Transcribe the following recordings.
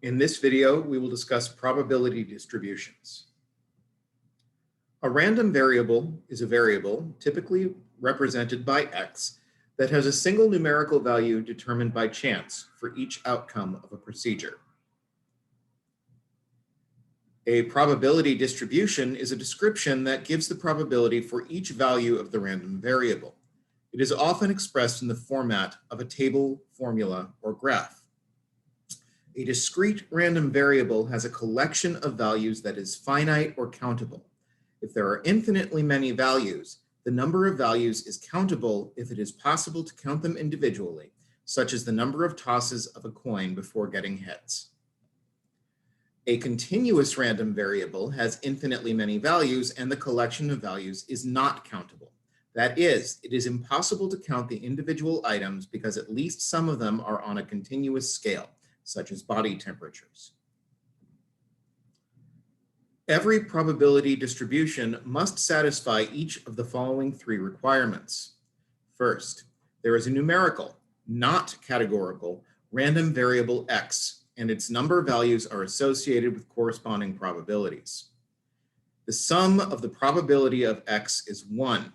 In this video, we will discuss probability distributions. A random variable is a variable, typically represented by x, that has a single numerical value determined by chance for each outcome of a procedure. A probability distribution is a description that gives the probability for each value of the random variable. It is often expressed in the format of a table, formula, or graph. A discrete random variable has a collection of values that is finite or countable. If there are infinitely many values, the number of values is countable if it is possible to count them individually, such as the number of tosses of a coin before getting heads. A continuous random variable has infinitely many values, and the collection of values is not countable. That is, it is impossible to count the individual items because at least some of them are on a continuous scale, such as body temperatures. Every probability distribution must satisfy each of the following three requirements. First, there is a numerical, not categorical, random variable x, and its number values are associated with corresponding probabilities. The sum of the probability of x is 1,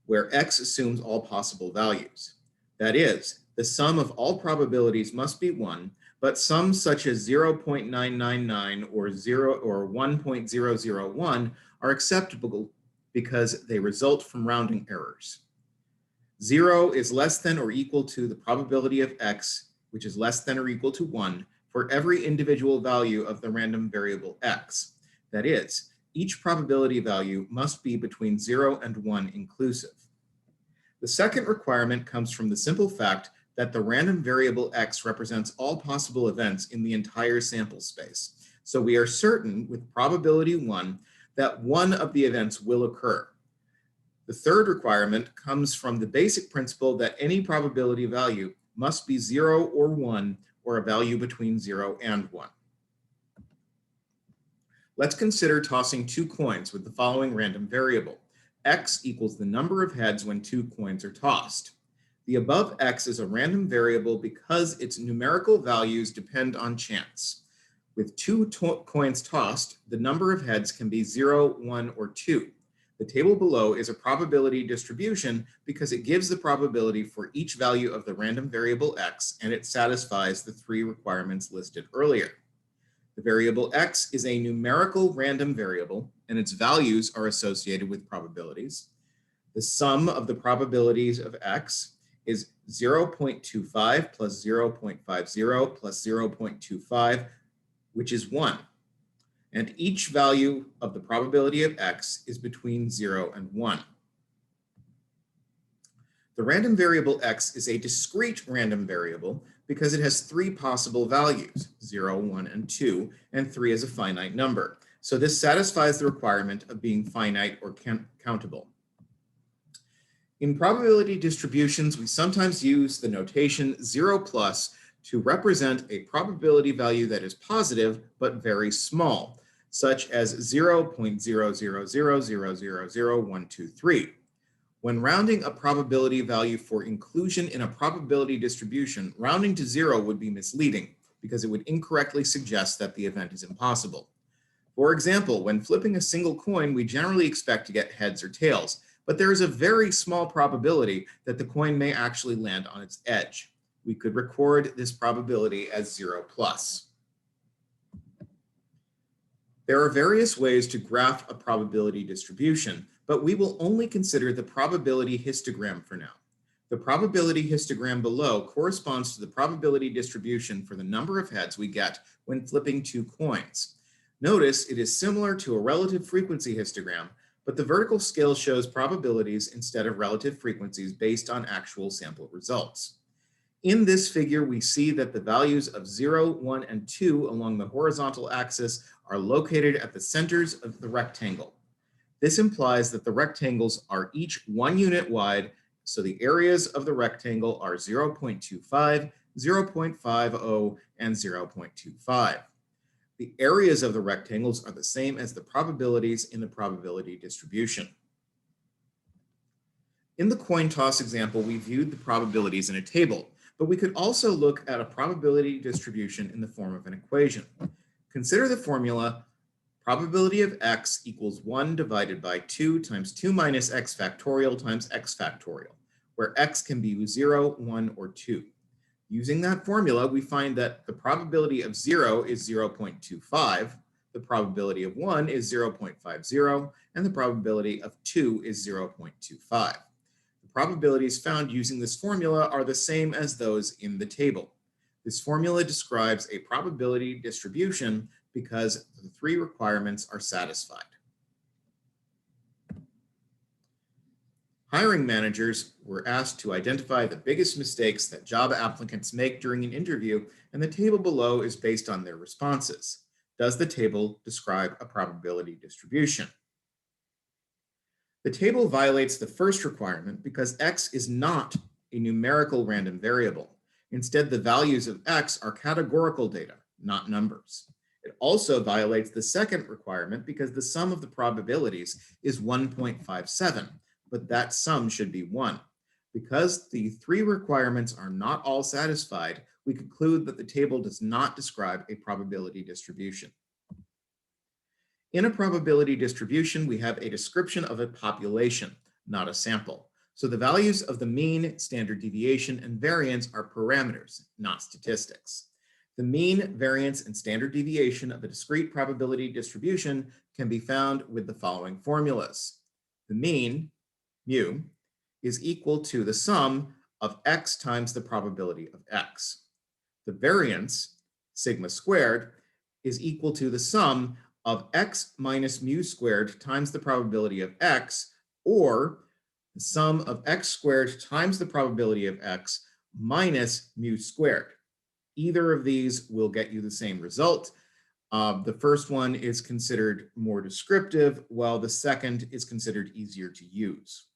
where x assumes all possible values. That is, the sum of all probabilities must be 1, but sums such as 0.999 or 1.001 are acceptable because they result from rounding errors. 0 is less than or equal to the probability of x, which is less than or equal to 1, for every individual value of the random variable x. That is, each probability value must be between 0 and 1 inclusive. The second requirement comes from the simple fact that the random variable x represents all possible events in the entire sample space. So we are certain with probability 1 that one of the events will occur. The third requirement comes from the basic principle that any probability value must be 0 or 1, or a value between 0 and 1. Let's consider tossing two coins with the following random variable. X equals the number of heads when two coins are tossed. The above x is a random variable because its numerical values depend on chance. With two coins tossed, the number of heads can be 0, 1, or 2. The table below is a probability distribution because it gives the probability for each value of the random variable x, and it satisfies the three requirements listed earlier. The variable x is a numerical random variable, and its values are associated with probabilities. The sum of the probabilities of x is 0.25 plus 0.50 plus 0.25, which is 1. And each value of the probability of x is between 0 and 1. The random variable x is a discrete random variable because it has three possible values, 0, 1, and 2, and 3 is a finite number. So this satisfies the requirement of being finite or countable. In probability distributions, we sometimes use the notation 0 plus to represent a probability value that is positive but very small, such as 0.000000123. When rounding a probability value for inclusion in a probability distribution, rounding to 0 would be misleading because it would incorrectly suggest that the event is impossible. For example, when flipping a single coin, we generally expect to get heads or tails, but there is a very small probability that the coin may actually land on its edge. We could record this probability as 0 plus. There are various ways to graph a probability distribution, but we will only consider the probability histogram for now. The probability histogram below corresponds to the probability distribution for the number of heads we get when flipping two coins. Notice it is similar to a relative frequency histogram, but the vertical scale shows probabilities instead of relative frequencies based on actual sample results. In this figure, we see that the values of 0, 1, and 2 along the horizontal axis are located at the centers of the rectangle. This implies that the rectangles are each 1 unit wide, so the areas of the rectangle are 0.25, 0.50, and 0.25. The areas of the rectangles are the same as the probabilities in the probability distribution. In the coin toss example, we viewed the probabilities in a table, but we could also look at a probability distribution in the form of an equation. Consider the formula probability of x equals 1 divided by 2 times 2 minus x factorial times x factorial, where x can be 0, 1, or 2. Using that formula, we find that the probability of 0 is 0.25, the probability of 1 is 0.50, and the probability of 2 is 0.25. The probabilities found using this formula are the same as those in the table. This formula describes a probability distribution because the three requirements are satisfied. Hiring managers were asked to identify the biggest mistakes that job applicants make during an interview, and the table below is based on their responses. Does the table describe a probability distribution? The table violates the first requirement because x is not a numerical random variable. Instead, the values of x are categorical data, not numbers. It also violates the second requirement because the sum of the probabilities is 1.57, but that sum should be 1. Because the three requirements are not all satisfied, we conclude that the table does not describe a probability distribution. In a probability distribution, we have a description of a population, not a sample. So the values of the mean, standard deviation, and variance are parameters, not statistics. The mean, variance, and standard deviation of a discrete probability distribution can be found with the following formulas. The mean, mu, is equal to the sum of x times the probability of x. The variance, sigma squared, is equal to the sum of x minus mu squared times the probability of x, or the sum of x squared times the probability of x minus mu squared. Either of these will get you the same result. The first one is considered more descriptive, while the second is considered easier to use.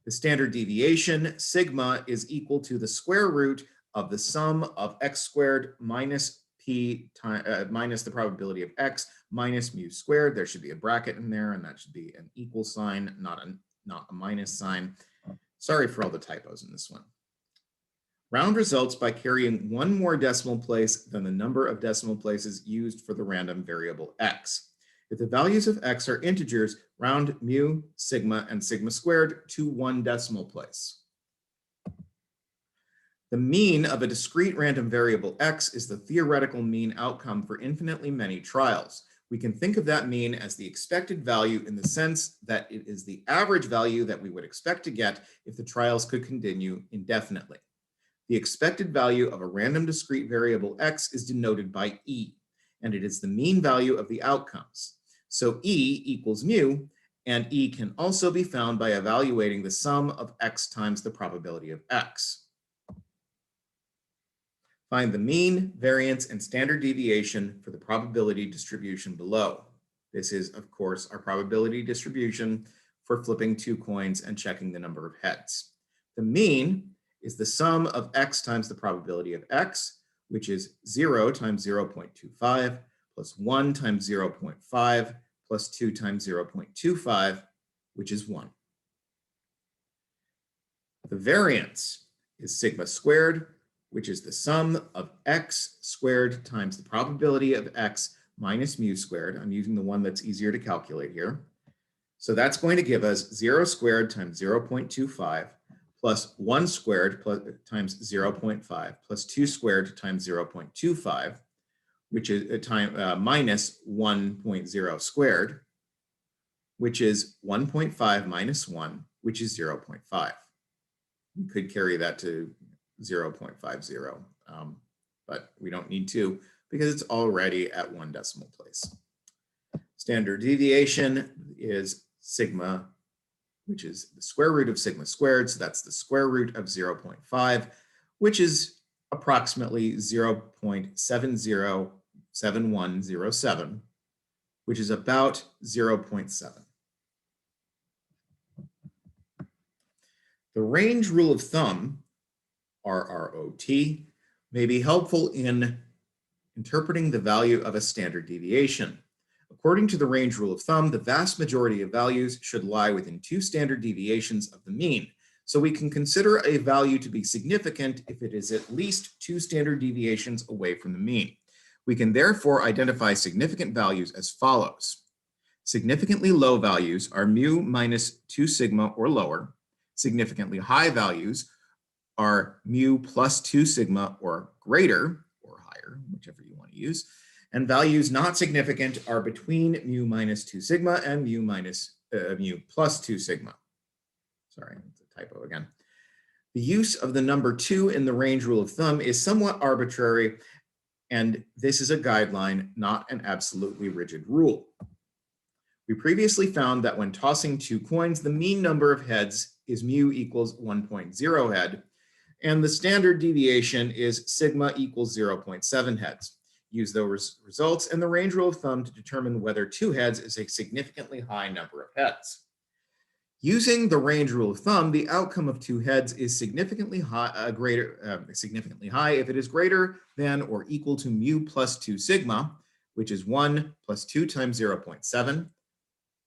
The standard deviation, sigma, is equal to the square root of the sum of x squared minus p minus the probability of x minus mu squared. There should be a bracket in there, and that should be an equal sign, not a minus sign. Sorry for all the typos in this one. Round results by carrying one more decimal place than the number of decimal places used for the random variable x. If the values of x are integers, round mu, sigma, and sigma squared to one decimal place. The mean of a discrete random variable x is the theoretical mean outcome for infinitely many trials. We can think of that mean as the expected value in the sense that it is the average value that we would expect to get if the trials could continue indefinitely. The expected value of a random discrete variable x is denoted by e, and it is the mean value of the outcomes. So e equals mu, and e can also be found by evaluating the sum of x times the probability of x. Find the mean, variance, and standard deviation for the probability distribution below. This is, of course, our probability distribution for flipping two coins and checking the number of heads. The mean is the sum of x times the probability of x, which is 0 times 0.25 plus 1 times 0.5 plus 2 times 0.25, which is 1. The variance is sigma squared, which is the sum of x squared times the probability of x minus mu squared. I'm using the one that's easier to calculate here. So that's going to give us 0 squared times 0.25 plus 1 squared times 0.5 plus 2 squared times 0.25, which is minus 1.0 squared, which is 1.5 minus 1, which is 0.5. We could carry that to 0.50, but we don't need to because it's already at one decimal place. Standard deviation is sigma, which is the square root of sigma squared. So that's the square root of 0.5, which is approximately 0.707107, which is about 0.7. The range rule of thumb, RROT, may be helpful in interpreting the value of a standard deviation. According to the range rule of thumb, the vast majority of values should lie within two standard deviations of the mean. so we can consider a value to be significant if it is at least 2 standard deviations away from the mean. We can therefore identify significant values as follows. Significantly low values are mu minus 2 sigma or lower. Significantly high values are mu plus 2 sigma or greater or higher, whichever you want to use. And values not significant are between mu minus 2 sigma and mu plus 2 sigma. Sorry, it's a typo again. The use of the number 2 in the range rule of thumb is somewhat arbitrary, and this is a guideline, not an absolutely rigid rule. We previously found that when tossing 2 coins, the mean number of heads is mu equals 1.0 head, and the standard deviation is sigma equals 0.7 heads. Use those results and the range rule of thumb to determine whether 2 heads is a significantly high number of heads. Using the range rule of thumb, the outcome of 2 heads is significantly high if it is greater than or equal to mu plus 2 sigma, which is 1 plus 2 times 0.7,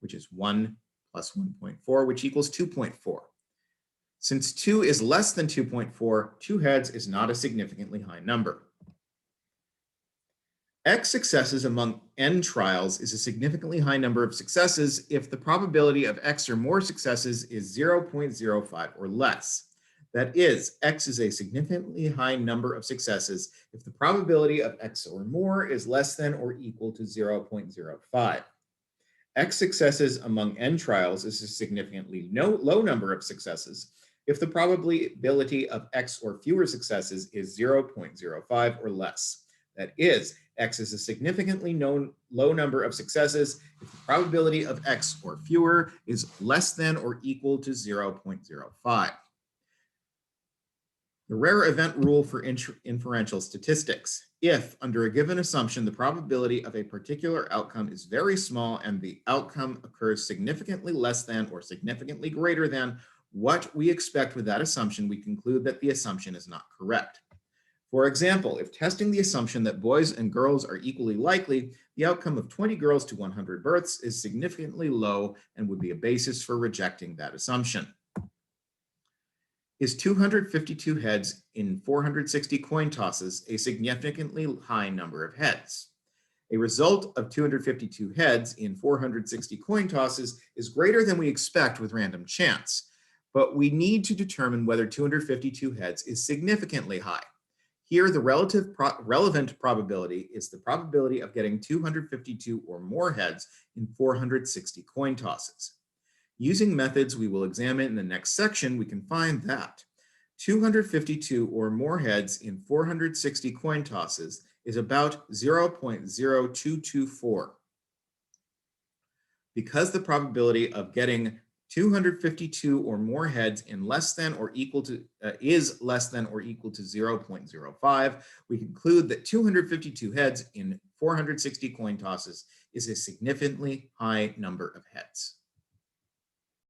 which is 1 plus 1.4, which equals 2.4. Since 2 is less than 2.4, 2 heads is not a significantly high number. X successes among n trials is a significantly high number of successes if the probability of X or more successes is 0.05 or less. That is, X is a significantly high number of successes if the probability of X or more is less than or equal to 0.05. X successes among n trials is a significantly low number of successes if the probability of X or fewer successes is 0.05 or less. That is, X is a significantly low number of successes if the probability of X or fewer is less than or equal to 0.05. The rare event rule for inferential statistics. If, under a given assumption, the probability of a particular outcome is very small and the outcome occurs significantly less than or significantly greater than what we expect with that assumption, we conclude that the assumption is not correct. For example, if testing the assumption that boys and girls are equally likely, the outcome of 20 girls to 100 births is significantly low and would be a basis for rejecting that assumption. Is 252 heads in 460 coin tosses a significantly high number of heads? A result of 252 heads in 460 coin tosses is greater than we expect with random chance, but we need to determine whether 252 heads is significantly high. Here, the relevant probability is the probability of getting 252 or more heads in 460 coin tosses. Using methods we will examine in the next section, we can find that 252 or more heads in 460 coin tosses is about 0.0224. Because the probability of getting 252 or more heads in less than or equal to is less than or equal to 0.05, we conclude that 252 heads in 460 coin tosses is a significantly high number of heads.